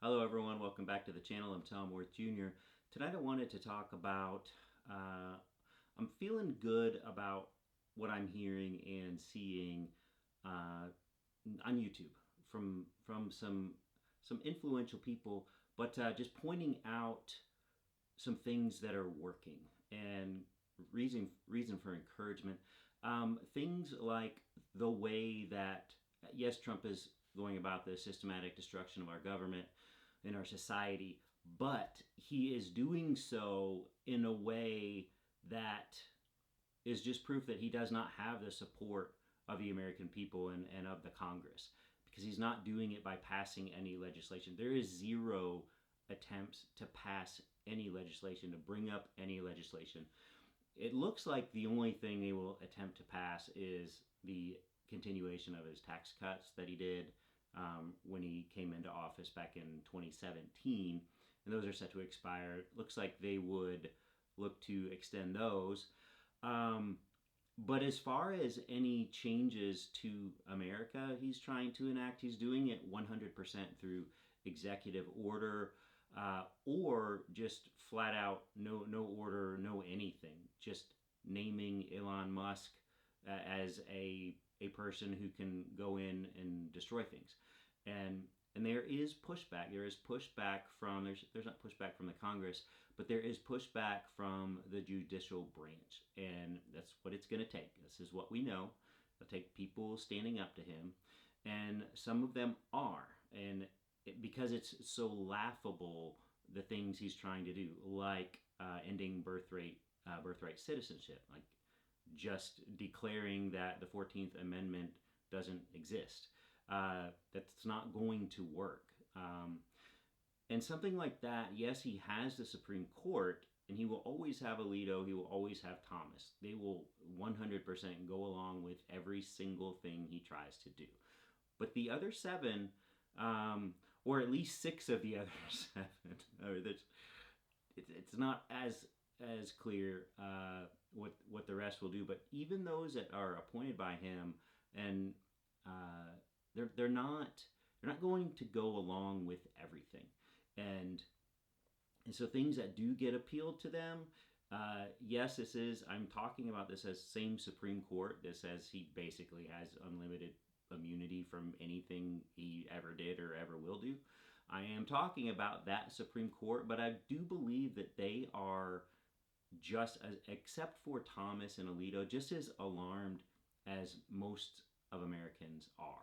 Hello everyone, welcome back to the channel. I'm Tom Worth Jr. Tonight I wanted to talk about, I'm feeling good about what I'm hearing and seeing on YouTube from some influential people, but just pointing out some things that are working and reason for encouragement. Things like the way that, yes, Trump is going about the systematic destruction of our government in our society, but he is doing so in a way that is just proof that he does not have the support of the American people and of the Congress, because he's not doing it by passing any legislation. There is zero attempts to pass any legislation, to bring up any legislation. It looks like the only thing they will attempt to pass is the continuation of his tax cuts that he did when he came into office back in 2017, and those are set to expire. It looks like they would look to extend those. But as far as any changes to America he's trying to enact, he's doing it 100% through executive order, or just flat out no order, no anything. Just naming Elon Musk as a person who can go in and destroy things. And there is pushback. There is pushback from there's not pushback from the Congress, but there is pushback from the judicial branch, and that's what it's going to take. This is what we know. It'll take people standing up to him, and some of them are, and because it's so laughable, the things he's trying to do, like ending birthright citizenship, like just declaring that the 14th Amendment doesn't exist. That's not going to work. And something like that, yes, he has the Supreme Court, and he will always have Alito, he will always have Thomas. They will 100% go along with every single thing he tries to do. But the other seven, or at least six of the other seven, it's not as clear what the rest will do. But even those that are appointed by him, and they're not going to go along with everything, and so things that do get appealed to them. Yes, I'm talking about this as same Supreme Court. This says he basically has unlimited immunity from anything he ever did or ever will do. I am talking about that Supreme Court, but I do believe that they are just as, except for Thomas and Alito, just as alarmed as most of Americans are.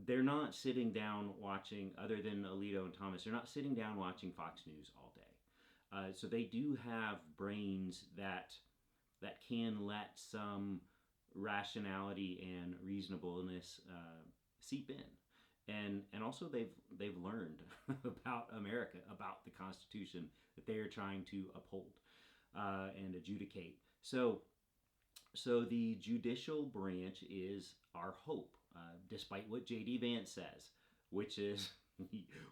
They're not sitting down watching, other than Alito and Thomas, they're not sitting down watching Fox News all day. So they do have brains that can let some rationality and reasonableness seep in. And also they've learned about America, about the Constitution that they are trying to uphold and adjudicate. So the judicial branch is our hope, despite what J.D. Vance says, which is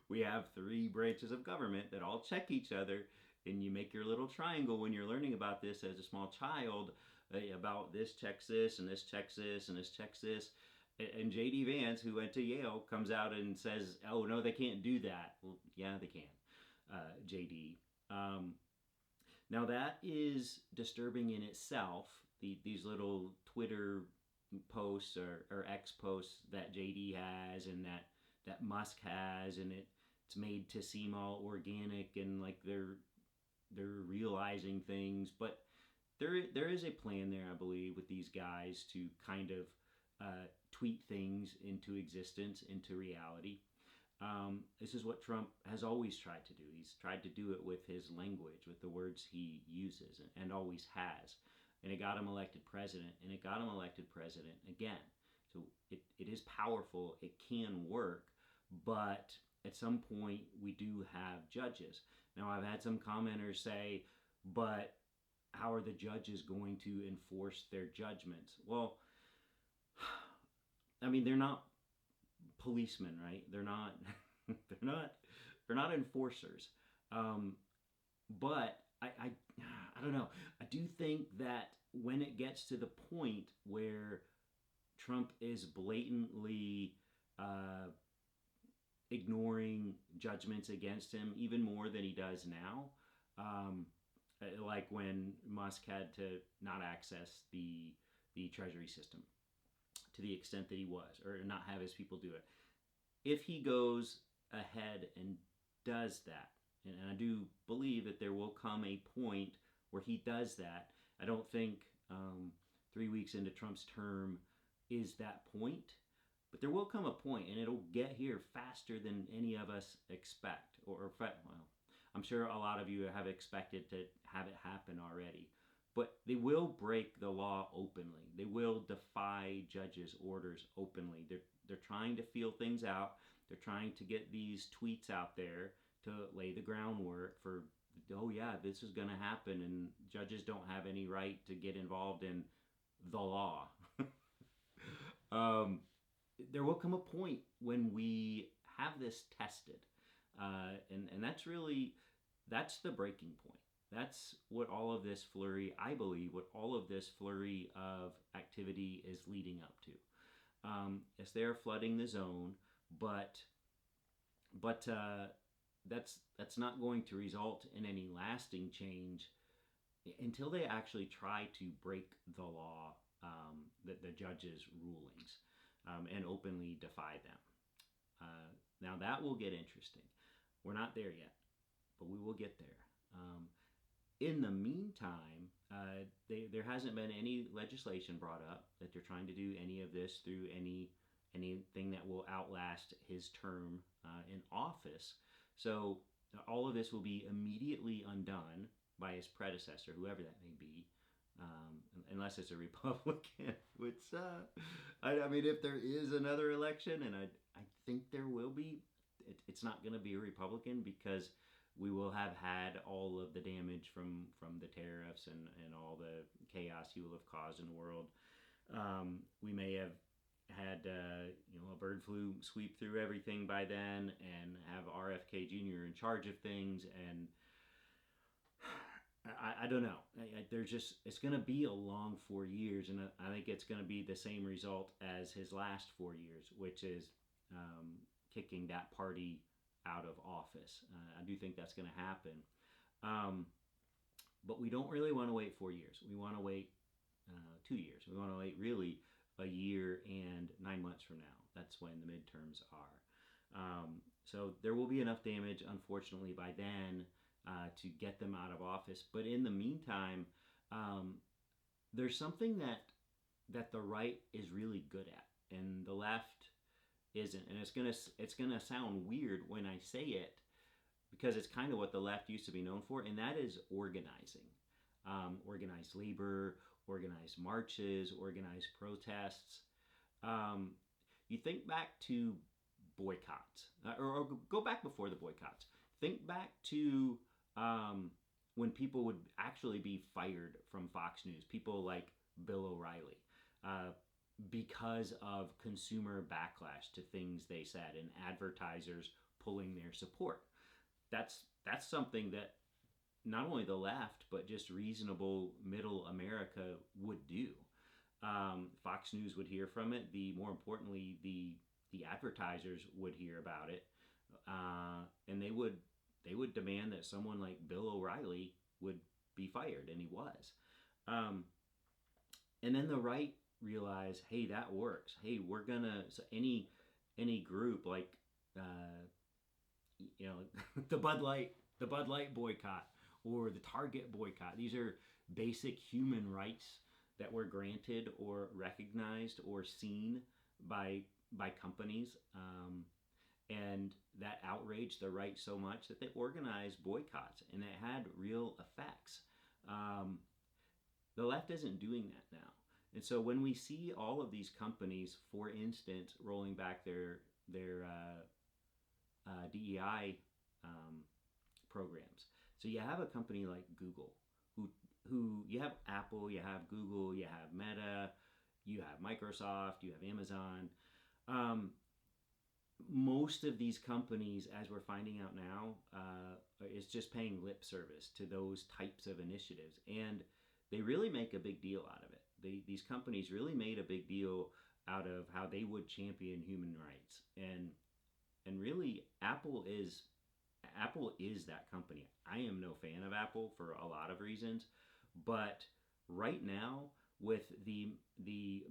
we have three branches of government that all check each other, and you make your little triangle when you're learning about this as a small child, about this checks this, and this checks this, and this checks this. And J.D. Vance, who went to Yale, comes out and says, oh, no, they can't do that. Well, yeah, they can, J.D. Now, that is disturbing in itself, these little Twitter posts or X posts that J.D. has and that Musk has, and it's made to seem all organic and like they're realizing things. But there is a plan there, I believe, with these guys to kind of tweet things into existence, into reality. This is what Trump has always tried to do. He's tried to do it with his language, with the words he uses, and always has. And it got him elected president, and it got him elected president again. So it is powerful, it can work, but at some point we do have judges. Now, I've had some commenters say, but how are the judges going to enforce their judgments? Well, I mean, they're not policemen, right? They're not they're not enforcers. But I don't know. I do think that when it gets to the point where Trump is blatantly ignoring judgments against him even more than he does now. Um, like when Musk had to not access the treasury system to the extent that he was, or not have his people do it. If he goes ahead and does that, and I do believe that there will come a point where he does that. I don't think 3 weeks into Trump's term is that point, but there will come a point, and it'll get here faster than any of us expect. Well, I'm sure a lot of you have expected to have it happen already. But they will break the law openly. They will defy judges' orders openly. They're trying to feel things out. They're trying to get these tweets out there to lay the groundwork for, oh yeah, this is going to happen, and judges don't have any right to get involved in the law. um, there will come a point when we have this tested, and that's the breaking point. That's what all of this flurry, I believe, what all of this flurry of activity is leading up to. As they're flooding the zone, but that's not going to result in any lasting change until they actually try to break the law, the judges' rulings, and openly defy them. Now that will get interesting. We're not there yet, but we will get there. In the meantime, there hasn't been any legislation brought up that they're trying to do any of this through anything that will outlast his term in office. So all of this will be immediately undone by his predecessor, whoever that may be, unless it's a Republican. Which, I mean, if there is another election, and I think there will be, it's not going to be a Republican, because we will have had all of the damage from the tariffs and all the chaos he will have caused in the world. We may have had a bird flu sweep through everything by then, and have RFK Jr. in charge of things, and I don't know. It's going to be a long 4 years, and I think it's going to be the same result as his last 4 years, which is kicking that party out of office. I do think that's going to happen. But we don't really want to wait 4 years. We want to wait 2 years. We want to wait really a year and 9 months from now. That's when the midterms are. So there will be enough damage, unfortunately, by then to get them out of office. But in the meantime, there's something that the right is really good at, and the left isn't. And it's gonna sound weird when I say it, because it's kind of what the left used to be known for, and that is organizing. Organized labor, organized marches, organized protests. You think back to boycotts, or go back before the boycotts. Think back to when people would actually be fired from Fox News, people like Bill O'Reilly, because of consumer backlash to things they said and advertisers pulling their support. That's something that not only the left, but just reasonable middle America would do. Fox News would hear from it. More importantly, the advertisers would hear about it, and they would demand that someone like Bill O'Reilly would be fired, and he was. And then the right realized, hey, that works. Hey, we're gonna, so any group like the Bud Light boycott or the Target boycott. These are basic human rights that were granted or recognized or seen by companies, and that outraged the right so much that they organized boycotts, and it had real effects. The left isn't doing that now, and so when we see all of these companies, for instance, rolling back their DEI programs. So you have a company like Google, who you have Apple, you have Google, you have Meta, you have Microsoft, you have Amazon. Most of these companies, as we're finding out now, is just paying lip service to those types of initiatives, and they really make a big deal out of it. These companies really made a big deal out of how they would champion human rights, and and really Apple is that company. I am no fan of Apple for a lot of reasons, but right now with the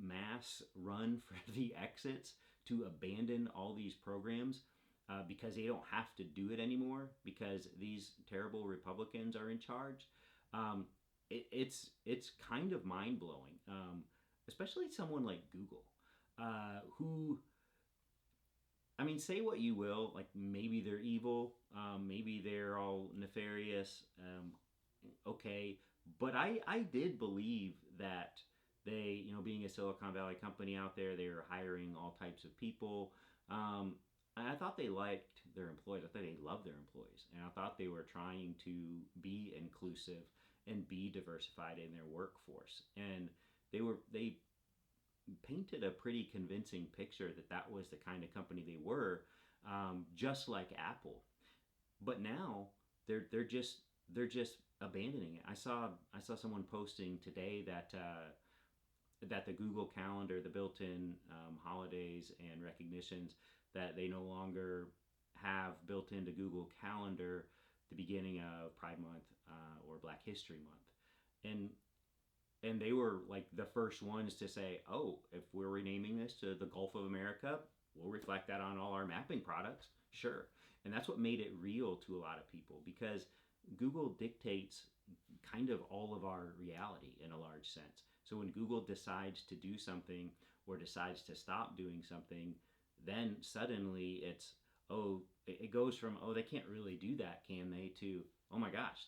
mass run for the exits to abandon all these programs because they don't have to do it anymore because these terrible Republicans are in charge. It's kind of mind blowing, especially someone like Google, who I mean, say what you will, like maybe they're evil, maybe they're all nefarious, okay, but I did believe that they, being a Silicon Valley company out there, they were hiring all types of people. And I thought they liked their employees. I thought they loved their employees, and I thought they were trying to be inclusive and be diversified in their workforce. And they painted a pretty convincing picture that that was the kind of company they were, just like Apple. But now they're just abandoning it. I saw someone posting today that the Google Calendar, the built-in holidays and recognitions, that they no longer have built into Google Calendar the beginning of Pride Month or Black History Month, and they were like the first ones to say, "Oh, if we're renaming this to the Gulf of America, we'll reflect that on all our mapping products." Sure, and that's what made it real to a lot of people because Google dictates kind of all of our reality in a large sense. So when Google decides to do something or decides to stop doing something, then suddenly it goes from, oh, they can't really do that, can they, to, oh my gosh,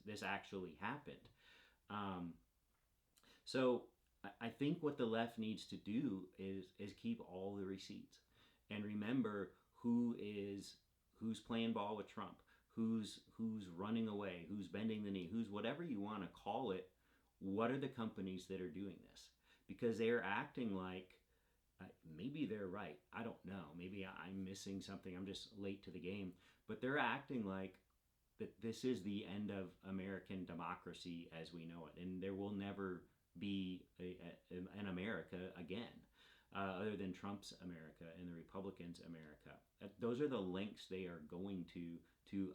this actually happened. Um, so I think what the left needs to do is keep all the receipts and remember who's playing ball with Trump, who's running away, who's bending the knee, who's whatever you want to call it. What are the companies that are doing this? Because they're acting like maybe they're right. I don't know. Maybe I'm missing something. I'm just late to the game. But they're acting like that this is the end of American democracy as we know it, and there will never be an America again, other than Trump's America and the Republicans' America. Those are the lengths they are going to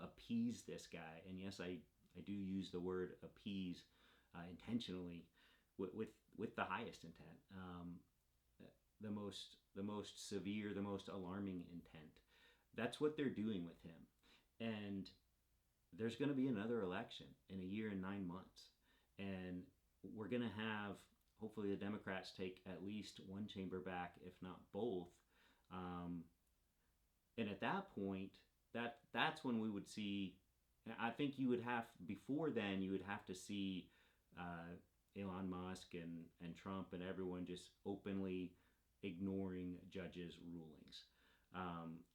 appease this guy. And yes, I do use the word appease intentionally with the highest intent, the most severe, the most alarming intent. That's what they're doing with him, and there's going to be another election in a year and 9 months, and we're going to have, hopefully the Democrats take at least one chamber back, if not both. And at that point, that's when we would see. I think you would have, before then, you would have to see Elon Musk and Trump and everyone just openly ignoring judges' rulings.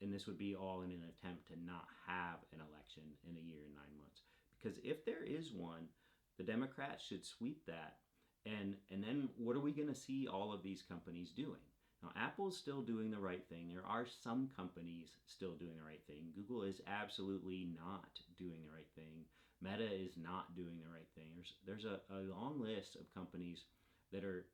And this would be all in an attempt to not have an election in a year and 9 months. Because if there is one, the Democrats should sweep that. And then what are we going to see all of these companies doing? Now, Apple's still doing the right thing. There are some companies still doing the right thing. Google is absolutely not doing the right thing. Meta is not doing the right thing. There's a long list of companies that are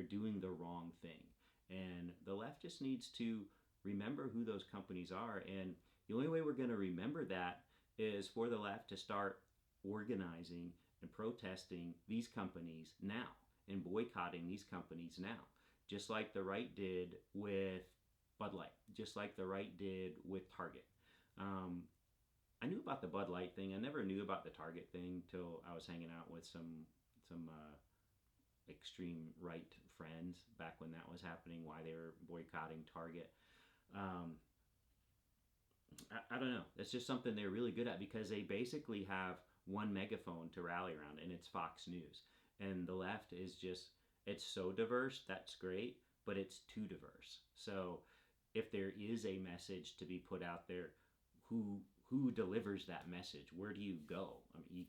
doing the wrong thing. And the left just needs to remember who those companies are. And the only way we're going to remember that is for the left to start organizing and protesting these companies now and boycotting these companies now, just like the right did with Bud Light, just like the right did with Target. I knew about the Bud Light thing. I never knew about the Target thing till I was hanging out with some extreme right friends back when that was happening, why they were boycotting Target. I don't know. It's just something they're really good at because they basically have one megaphone to rally around, and it's Fox News. And the left is just, it's so diverse, that's great, but it's too diverse. So if there is a message to be put out there, who delivers that message? Where do you go? I mean,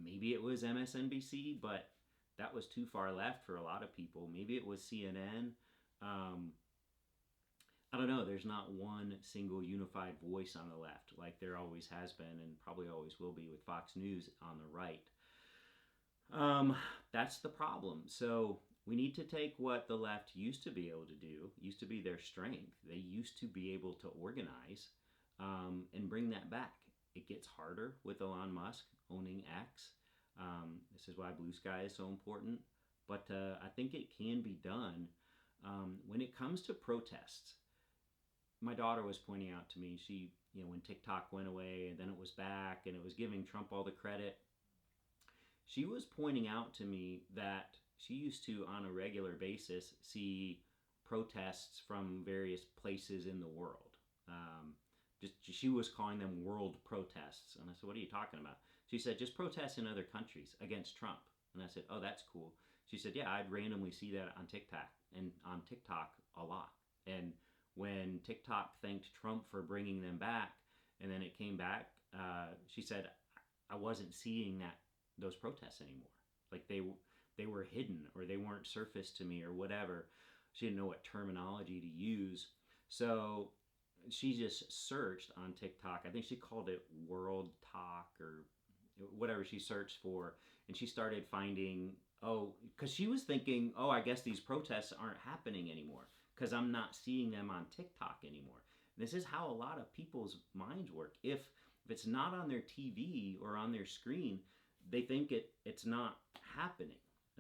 maybe it was MSNBC, but that was too far left for a lot of people. Maybe it was CNN. I don't know. There's not one single unified voice on the left like there always has been and probably always will be with Fox News on the right. That's the problem. So We need to take what the left used to be able to do, used to be their strength. They used to be able to organize, and bring that back. It gets harder with Elon Musk owning X. This is why Blue Sky is so important. But I think it can be done. When it comes to protests, my daughter was pointing out to me, when TikTok went away and then it was back and it was giving Trump all the credit, she was pointing out to me that she used to, on a regular basis, see protests from various places in the world. She was calling them world protests. And I said, what are you talking about? She said, just protests in other countries against Trump. And I said, oh, that's cool. She said, yeah, I'd randomly see that on TikTok a lot. And when TikTok thanked Trump for bringing them back, and then it came back, she said, I wasn't seeing those protests anymore. Like they were hidden, or they weren't surfaced to me, or whatever. She didn't know what terminology to use. So she just searched on TikTok. I think she called it World Talk or whatever she searched for. And she started finding, because she was thinking, I guess these protests aren't happening anymore because I'm not seeing them on TikTok anymore. And this is how a lot of people's minds work. If it's not on their TV or on their screen, they think it's not happening.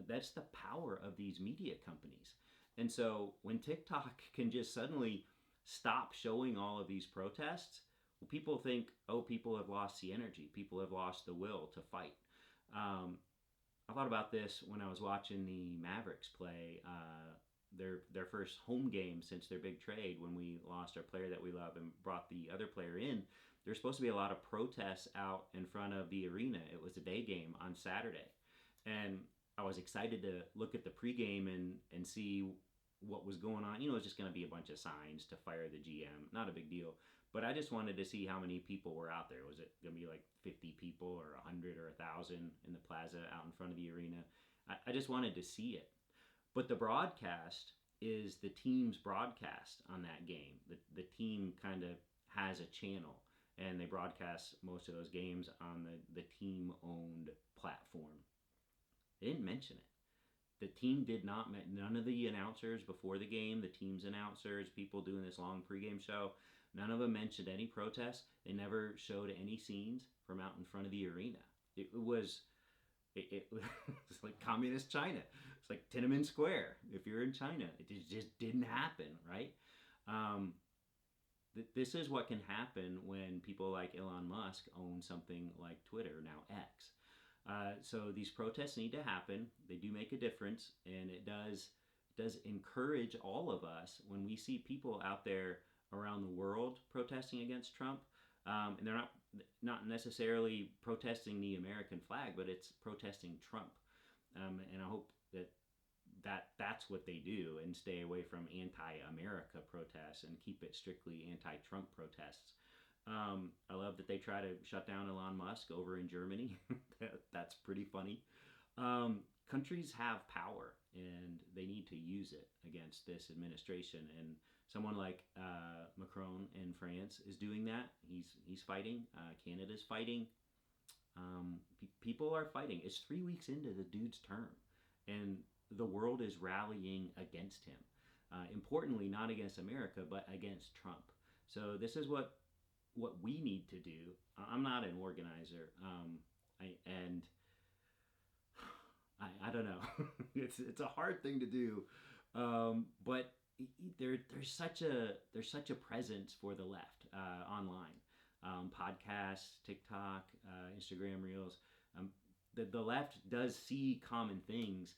That's the power of these media companies. And so when TikTok can just suddenly stop showing all of these protests, well, people think, people have lost the energy. People have lost the will to fight. I thought about this when I was watching the Mavericks play their first home game since their big trade, when we lost our player that we love and brought the other player in. There's supposed to be a lot of protests out in front of the arena. It was a day game on Saturday. And I was excited to look at the pregame and see what was going on. It was just going to be a bunch of signs to fire the GM. Not a big deal. But I just wanted to see how many people were out there. Was it going to be like 50 people or 100 or 1,000 in the plaza out in front of the arena? I just wanted to see it. But the broadcast is the team's broadcast on that game. The team kind of has a channel, and they broadcast most of those games on the team-owned platform. They didn't mention it. The team did not, none of the announcers before the game, the team's announcers, people doing this long pregame show, none of them mentioned any protests. They never showed any scenes from out in front of the arena. It was like communist China. It's like Tiananmen Square if you're in China. It just didn't happen, right? This is what can happen when people like Elon Musk own something like Twitter, now X. So these protests need to happen. They do make a difference, and it does encourage all of us when we see people out there around the world protesting against Trump. And they're not necessarily protesting the American flag, but it's protesting Trump. And I hope that's what they do, and stay away from anti-America protests and keep it strictly anti-Trump protests. I love that they try to shut down Elon Musk over in Germany. That's pretty funny. Countries have power, and they need to use it against this administration. And someone like Macron in France is doing that. He's fighting. Canada's fighting. People are fighting. It's 3 weeks into the dude's term, and the world is rallying against him. Importantly, not against America, but against Trump. So this is what we need to do. I'm not an organizer, I don't know. it's a hard thing to do, but there's such a presence for the left online, podcasts, TikTok, Instagram Reels. The left does see common things,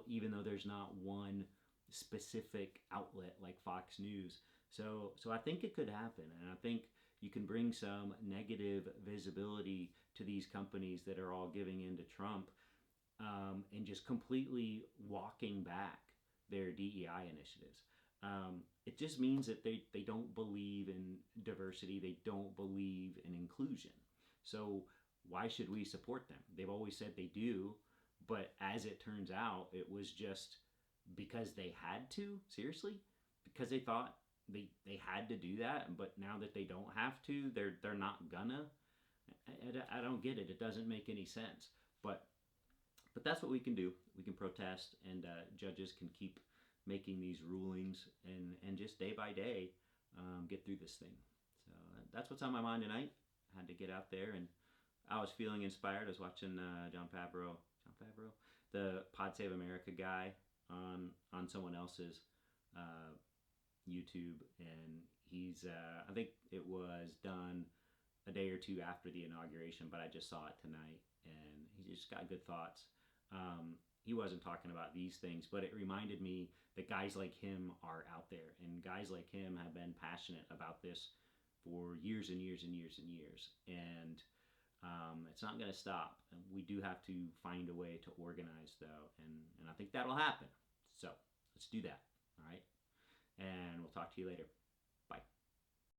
even though there's not one specific outlet like Fox News. So I think it could happen, and I think you can bring some negative visibility to these companies that are all giving in to Trump, and just completely walking back their DEI initiatives. It just means that they don't believe in diversity. They don't believe in inclusion. So why should we support them? They've always said they do, but as it turns out, it was just because they had to. Seriously? Because they thought they had to do that, but now that they don't have to, they're not gonna. I don't get it. It doesn't make any sense. But But that's what we can do. We can protest, and judges can keep making these rulings, and just day by day get through this thing. So that's what's on my mind tonight. I had to get out there, and I was feeling inspired. I was watching John Favreau, the Pod Save America guy, on someone else's uh, YouTube, and he's I think it was done a day or two after the inauguration, but I just saw it tonight, and he just got good thoughts. He wasn't talking about these things, but it reminded me that guys like him are out there, and guys like him have been passionate about this for years and years and years and years, and it's not going to stop. We do have to find a way to organize, though, and I think that'll happen. So let's do that. All right, and we'll talk to you later. Bye.